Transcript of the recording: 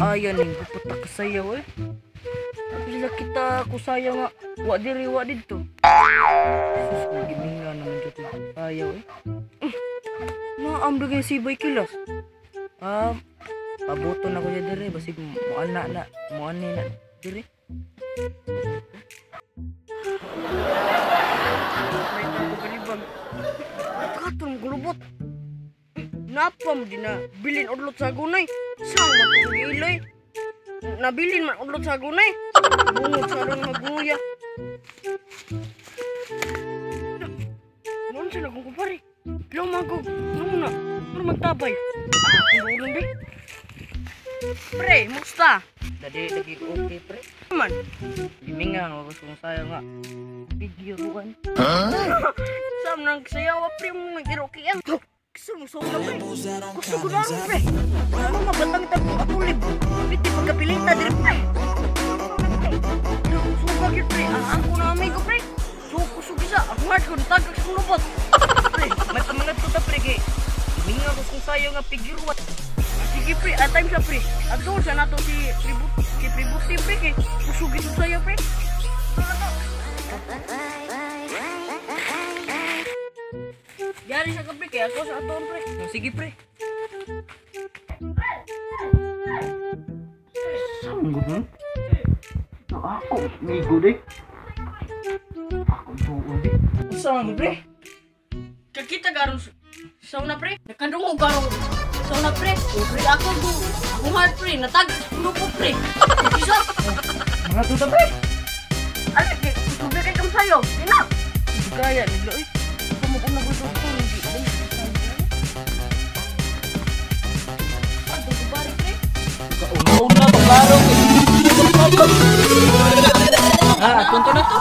Ayan ning putak kasayaw eh. Bila kita kusaya nga wa diri wa didto. Sus giminga naman jud sayaw eh. Naamdo kay si Boy Kilos. Pabuto na ko siya diri basig mo ana mo ani na diri. Katong gulubot. Napam din na bilin udlot sa gunay. Sang matong iloy. Nabilin man udlot sa gunay. Bungod sa ron maguya. Noon sila kung kumpare. Ilaw magog. Noon na. Pero magtabay. Kung ulan be. Pre, musta? Dadi okay pre. Man. Biminga nga gusto kong sayo nga. Bigiruan. Sam nang sayaw pre mo nag-iroki ang. Sumusok na pre. Gusto ko na rin pre. Ano mabatang ito patulib. Biti pagkapilita din pre. Suga kit pre. Ang ko na amigo pre. Sukusog isa. Ang hard ko natagag sa kulubot. Pre, may pamangat ko ta pre kay. Minga ko kung sayo nga pigiruat. Sige pre, time siya pre. At doon siya nato si Pributi pre kay. Kusugin mo sayo pre. Yari sa kapre kaya ako sa aton pre. Sige pre. Sanggup mo? Ako, migo deh. Ako tuon deh. Saan pre? Kakita garong sauna pre. Nakandungo garong sauna pre. Pre ako do. Akong hard pre. Natagay sa grupo pre. Isa. Mga tuta pre. Ano kay tubig kay kam sayo. Ina. Gaya nila eh. Kumukong na gusto ko hindi. Ano ko bari pre? Una, paglarong. Tunto na to.